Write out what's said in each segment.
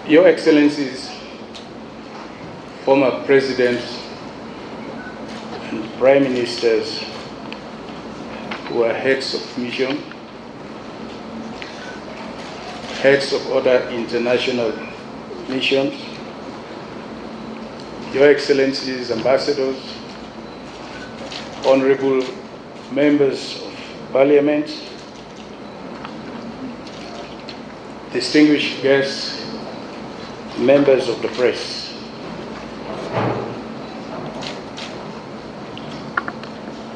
Your Excellencies, former presidents and prime ministers who are heads of mission, heads of other international missions, Your Excellencies, ambassadors, honorable members of parliament, distinguished guests, members of the press.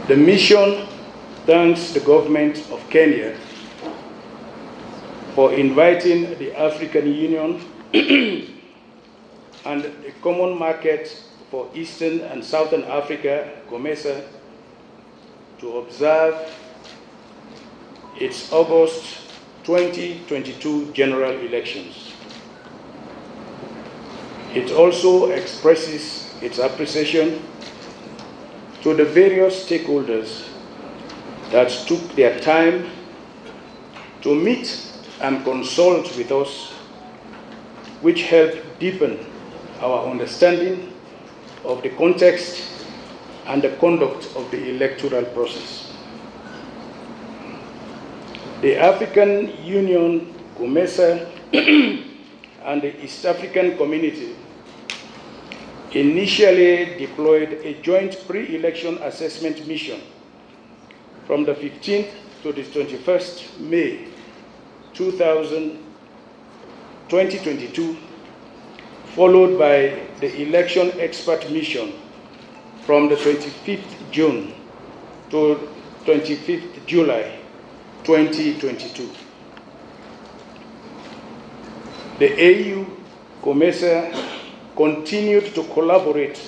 The mission thanks the government of Kenya for inviting the African Union and the Common Market for Eastern and Southern Africa, COMESA, to observe its August 2022 general elections. It also expresses its appreciation to the various stakeholders that took their time to meet and consult with us, which helped deepen our understanding of the context and the conduct of the electoral process. The African Union, COMESA, and the East African Community initially deployed a joint pre-election assessment mission from the 15th to the 21st May 2022, followed by the election expert mission from the 25th June to 25th July 2022. The AU COMESA continued to collaborate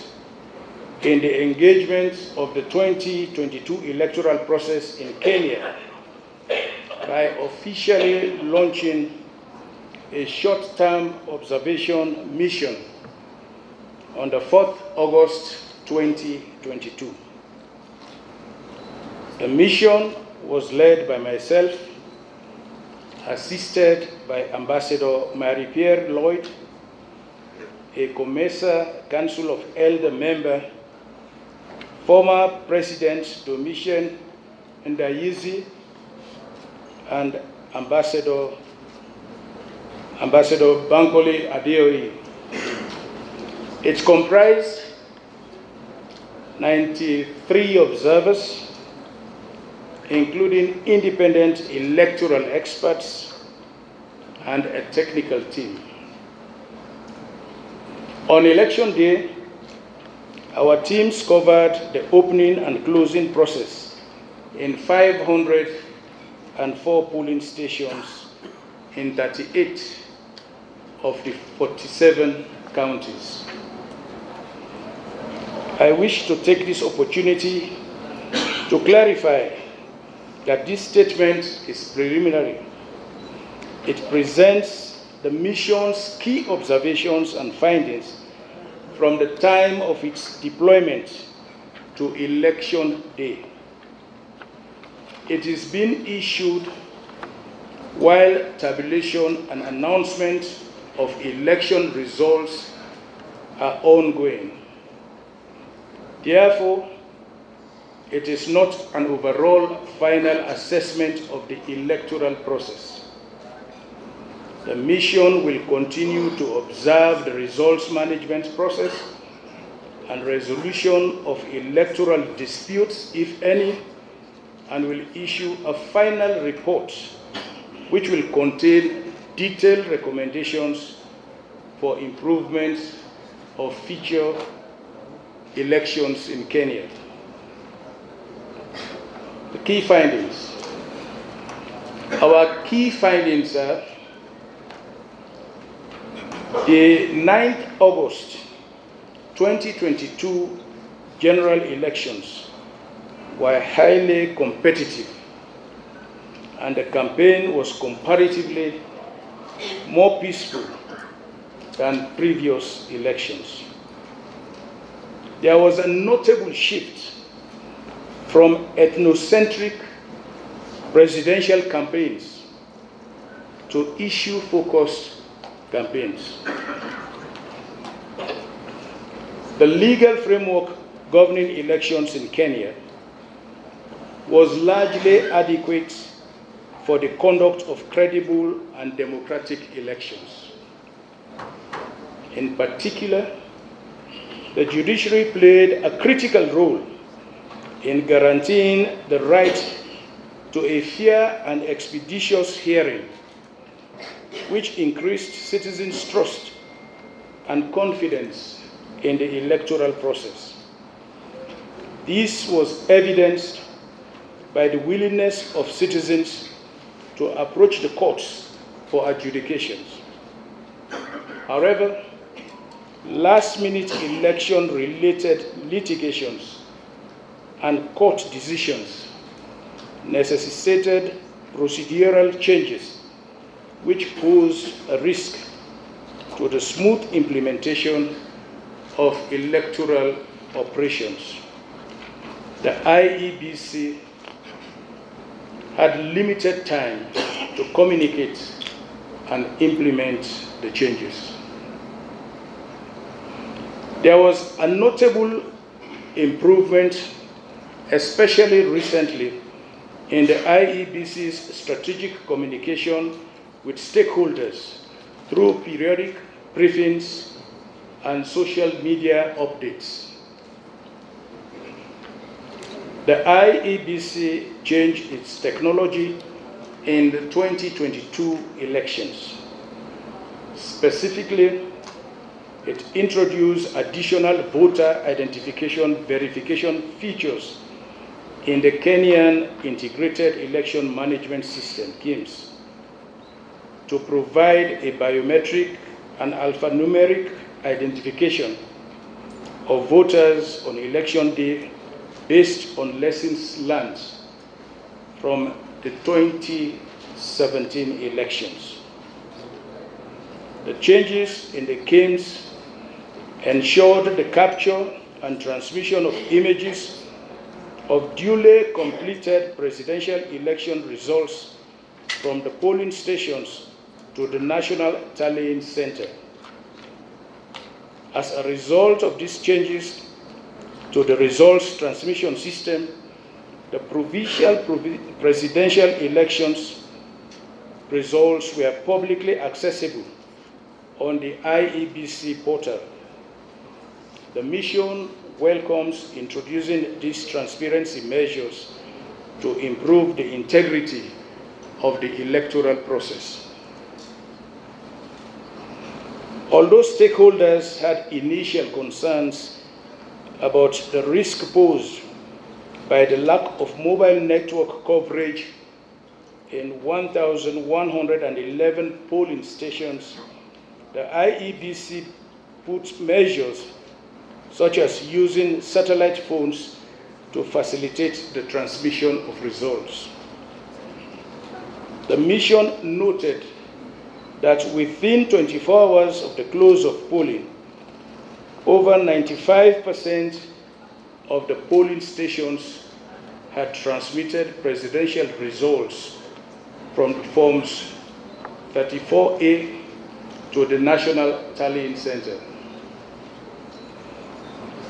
in the engagement of the 2022 electoral process in Kenya by officially launching a short-term observation mission on the 4th August 2022. The mission was led by myself, assisted by Ambassador Marie-Pierre Lloyd, a COMESA Council of Elder member, former President Domitian Ndayizi, and Ambassador Bankole Adeoye. It comprised 93 observers, including independent electoral experts and a technical team. On election day, our teams covered the opening and closing process in 504 polling stations in 38 of the 47 counties. I wish to take this opportunity to clarify that this statement is preliminary. It presents the mission's key observations and findings from the time of its deployment to election day. It is being issued while tabulation and announcement of election results are ongoing. Therefore, it is not an overall final assessment of the electoral process. The mission will continue to observe the results management process and resolution of electoral disputes, if any, and will issue a final report which will contain detailed recommendations for improvement of future elections in Kenya. The key findings. Our key findings are the 9th August 2022 general elections were highly competitive, and the campaign was comparatively more peaceful than previous elections. There was a notable shift from ethnocentric presidential campaigns to issue-focused campaigns. The legal framework governing elections in Kenya was largely adequate for the conduct of credible and democratic elections. In particular, the judiciary played a critical role in guaranteeing the right to a fair and expeditious hearing, which increased citizens' trust and confidence in the electoral process. This was evidenced by the willingness of citizens to approach the courts for adjudications. However, last-minute election-related litigations and court decisions necessitated procedural changes which posed a risk to the smooth implementation of electoral operations. The IEBC had limited time to communicate and implement the changes. There was a notable improvement, especially recently, in the IEBC's strategic communication with stakeholders through periodic briefings and social media updates. The IEBC changed its technology in the 2022 elections. Specifically, it introduced additional voter identification verification features in the Kenyan Integrated Election Management System, KIEMS, to provide a biometric and alphanumeric identification of voters on election day based on lessons learned from the 2017 elections. The changes in the KIEMS ensured the capture and transmission of images of duly completed presidential election results from the polling stations to the National Tallying Center. As a result of these changes to the results transmission system, the provincial presidential elections results were publicly accessible on the IEBC portal. The mission welcomes introducing these transparency measures to improve the integrity of the electoral process. Although stakeholders had initial concerns about the risk posed by the lack of mobile network coverage in 1,111 polling stations, the IEBC put measures such as using satellite phones to facilitate the transmission of results. The mission noted that within 24 hours of the close of polling, over 95% of the polling stations had transmitted presidential results from the forms 34A to the National Tallying Center.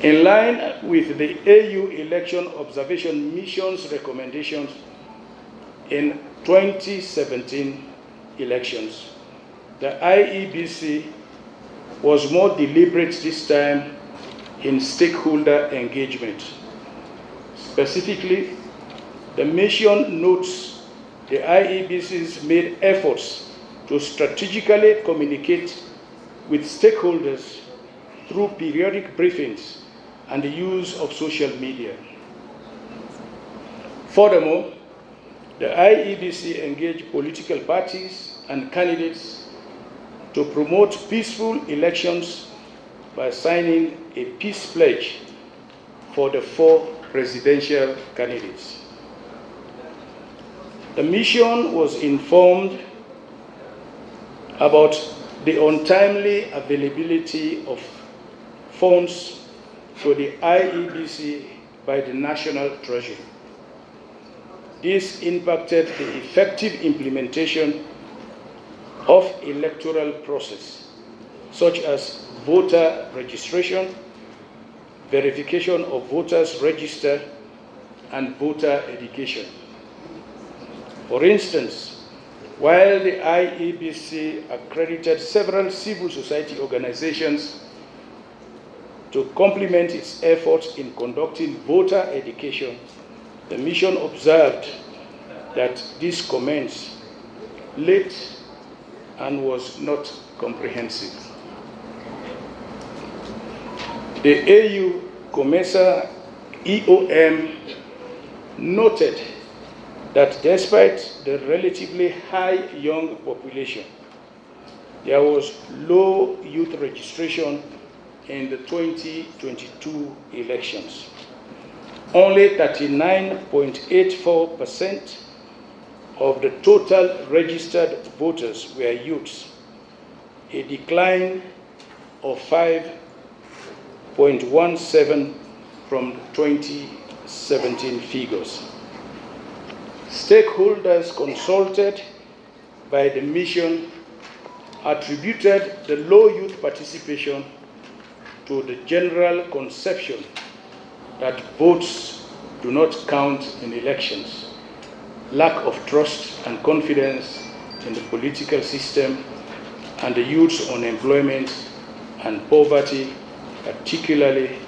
In line with the AU Election Observation Mission's recommendations in 2017 elections, the IEBC was more deliberate this time in stakeholder engagement. Specifically, the mission notes the IEBC's made efforts to strategically communicate with stakeholders through periodic briefings and the use of social media. Furthermore, the IEBC engaged political parties and candidates to promote peaceful elections by signing a peace pledge for the 4 presidential candidates. The mission was informed about the untimely availability of funds to the IEBC by the National Treasury. This impacted the effective implementation of electoral process, such as voter registration, verification of voters register, and voter education. For instance, while the IEBC accredited several civil society organizations to complement its efforts in conducting voter education, the mission observed that this commenced late and was not comprehensive. The AU COMESA EOM noted that despite the relatively high young population, there was low youth registration in the 2022 elections. Only 39.84% of the total registered voters were youths, a decline of 5.17 from 2017 figures. Stakeholders consulted by the mission attributed the low youth participation to the general conception that votes do not count in elections, lack of trust and confidence in the political system, and the youth's unemployment and poverty, particularly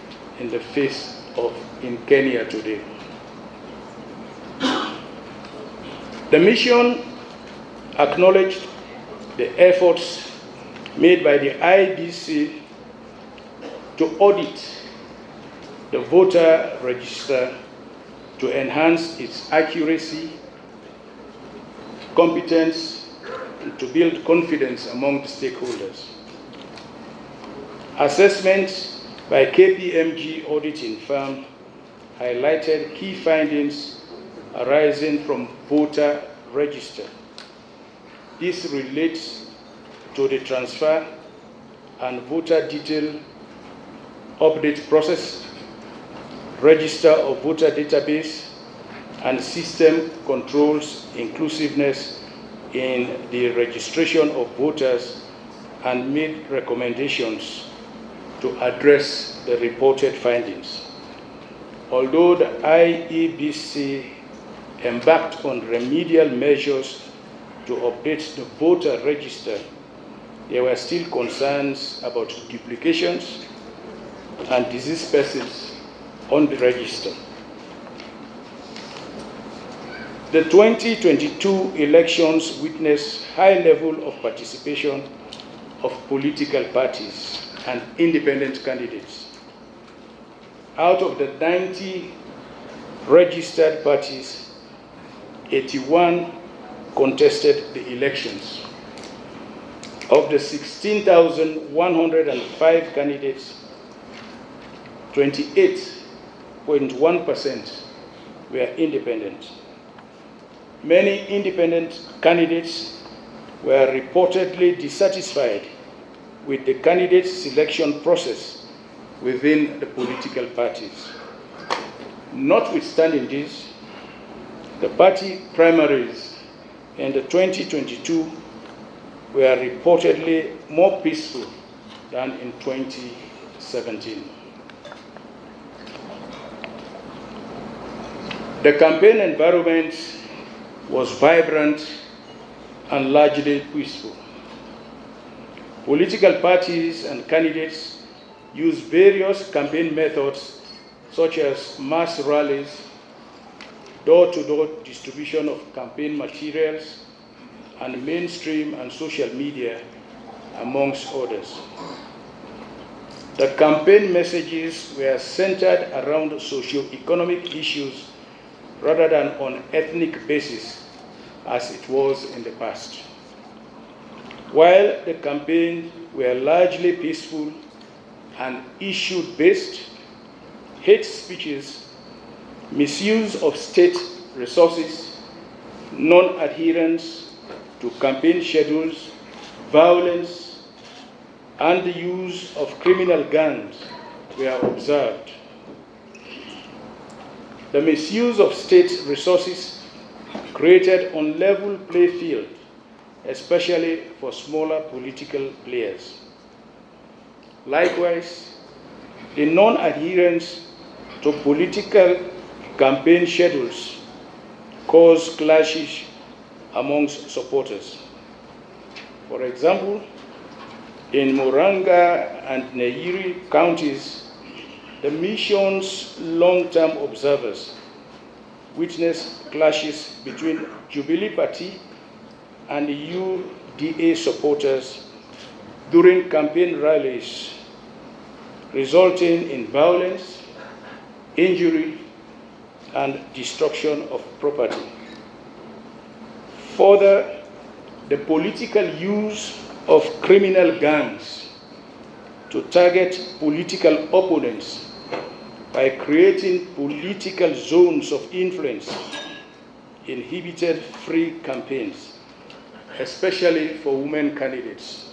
in the face of in Kenya today. The mission acknowledged the efforts made by the IBC to audit the voter register to enhance its accuracy, competence, and to build confidence among the stakeholders. Assessments by KPMG auditing firm highlighted key findings arising from voter register. This relates to the transfer and voter detail update process, register of voter database, and system controls inclusiveness in the registration of voters, and made recommendations to address the reported findings. Although the IEBC embarked on remedial measures to update the voter register, there were still concerns about duplications and deceased persons on the register. The 2022 elections witnessed high level of participation of political parties and independent candidates. Out of the 90 registered parties, 81 contested the elections. Of the 16,105 candidates, 28.1% were independent. Many independent candidates were reportedly dissatisfied with the candidate selection process within the political parties. Notwithstanding this, the party primaries in the 2022 were reportedly more peaceful than in 2017. The campaign environment was vibrant and largely peaceful. Political parties and candidates used various campaign methods such as mass rallies, door-to-door distribution of campaign materials, and mainstream and social media, amongst others. The campaign messages were centered around socio-economic issues rather than on ethnic basis, as it was in the past. While the campaigns were largely peaceful and issue-based, hate speeches, misuse of state resources, non-adherence to campaign schedules, violence, and the use of criminal gangs were observed. The misuse of state resources created an unlevel playing field especially for smaller political players. Likewise, the non-adherence to political campaign schedules caused clashes amongst supporters. For example, in Muranga and Nyeri counties, the mission's long-term observers witnessed clashes between Jubilee Party and UDA supporters during campaign rallies, resulting in violence, injury, and destruction of property. Further, the political use of criminal gangs to target political opponents by creating political zones of influence inhibited free campaigns, especially for women candidates.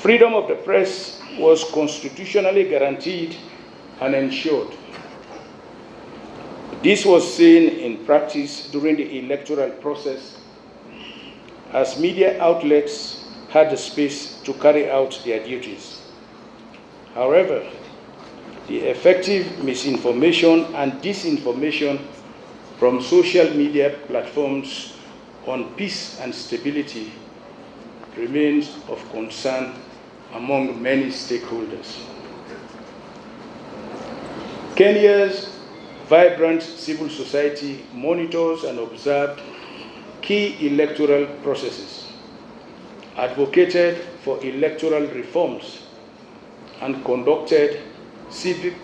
Freedom of the press was constitutionally guaranteed and ensured. This was seen in practice during the electoral process, as media outlets had the space to carry out their duties. However, the effective misinformation and disinformation from social media platforms on peace and stability remains of concern among many stakeholders. Kenya's vibrant civil society monitors and observed key electoral processes, advocated for electoral reforms, and conducted civic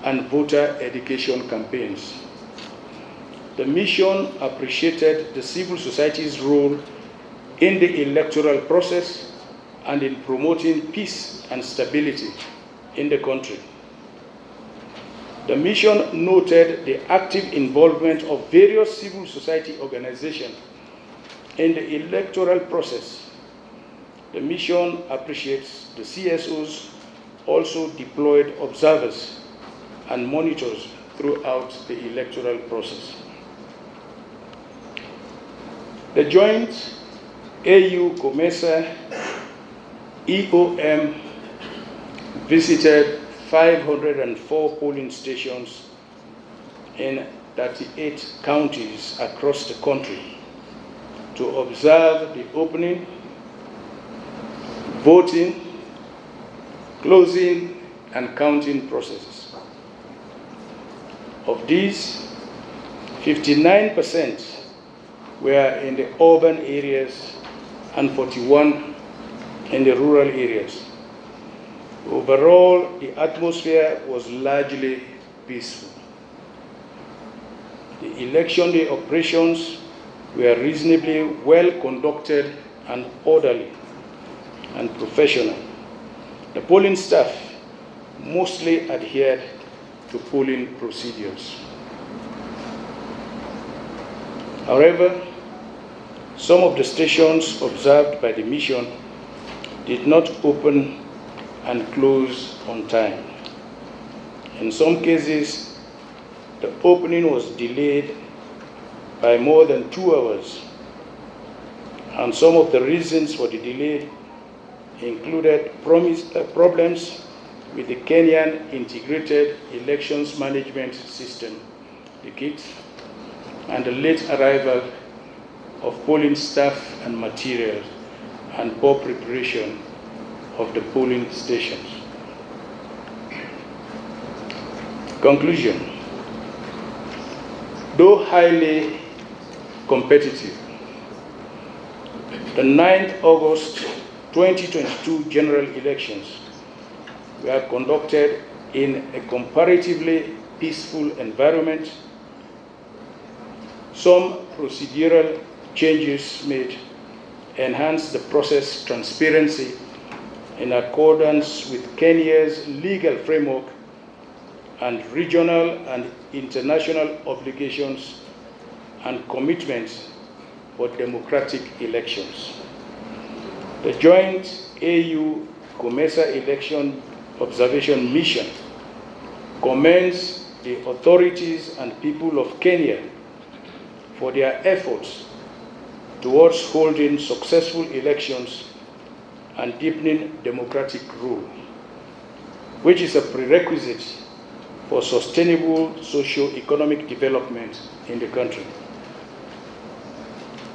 and voter education campaigns. The mission appreciated the civil society's role in the electoral process and in promoting peace and stability in the country. The mission noted the active involvement of various civil society organizations in the electoral process. The mission appreciates the CSOs also deployed observers and monitors throughout the electoral process. The joint AU-COMESA EOM visited 504 polling stations in 38 counties across the country to observe the opening, voting, closing, and counting processes. Of these, 59% were in the urban areas and 41 in the rural areas. Overall, the atmosphere was largely peaceful. The election day operations were reasonably well conducted and orderly and professional. The polling staff mostly adhered to polling procedures. However, some of the stations observed by the mission did not open and close on time. In some cases, the opening was delayed by more than 2 hours, and some of the reasons for the delay included problems with the Kenyan Integrated Elections Management System, the KIT, and the late arrival of polling staff and materials, and poor preparation of the polling stations. Conclusion. Though highly competitive, the 9th August 2022 general elections were conducted in a comparatively peaceful environment. Some procedural changes made enhance the process transparency in accordance with Kenya's legal framework and regional and international obligations and commitments for democratic elections. The joint AU-COMESA election observation mission commends the authorities and people of Kenya for their efforts towards holding successful elections and deepening democratic rule, which is a prerequisite for sustainable socio-economic development in the country.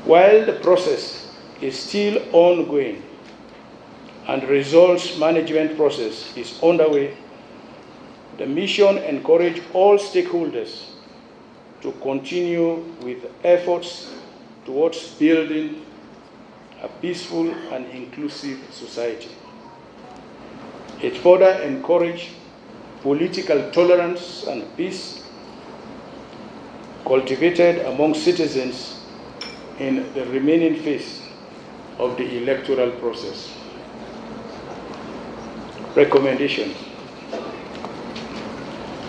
While the process is still ongoing and results management process is underway, the mission encourages all stakeholders to continue with efforts towards building a peaceful and inclusive society. It further encourages political tolerance and peace cultivated among citizens in the remaining phase of the electoral process. Recommendations.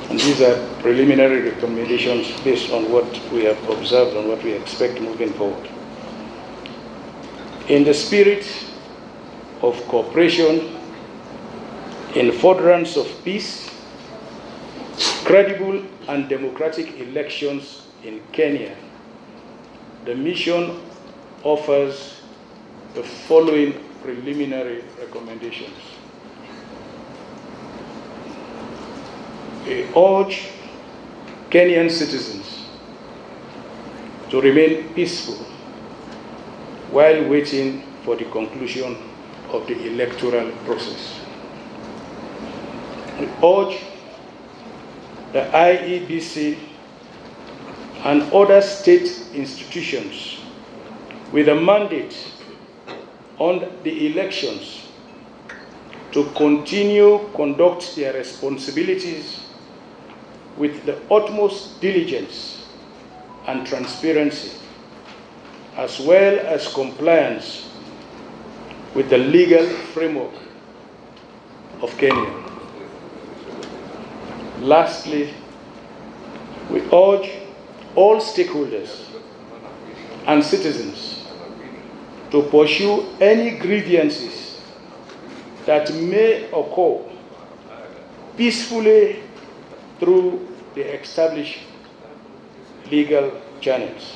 And these are preliminary recommendations based on what we have observed and what we expect moving forward. In the spirit of cooperation, in furtherance of peace, credible and democratic elections in Kenya, the mission offers the following preliminary recommendations. We urge Kenyan citizens to remain peaceful while waiting for the conclusion of the electoral process. We urge the IEBC and other state institutions with a mandate on the elections to continue conduct their responsibilities with the utmost diligence and transparency, as well as compliance with the legal framework of Kenya. Lastly, we urge all stakeholders and citizens to pursue any grievances that may occur peacefully through the established legal channels.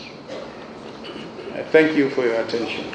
I thank you for your attention.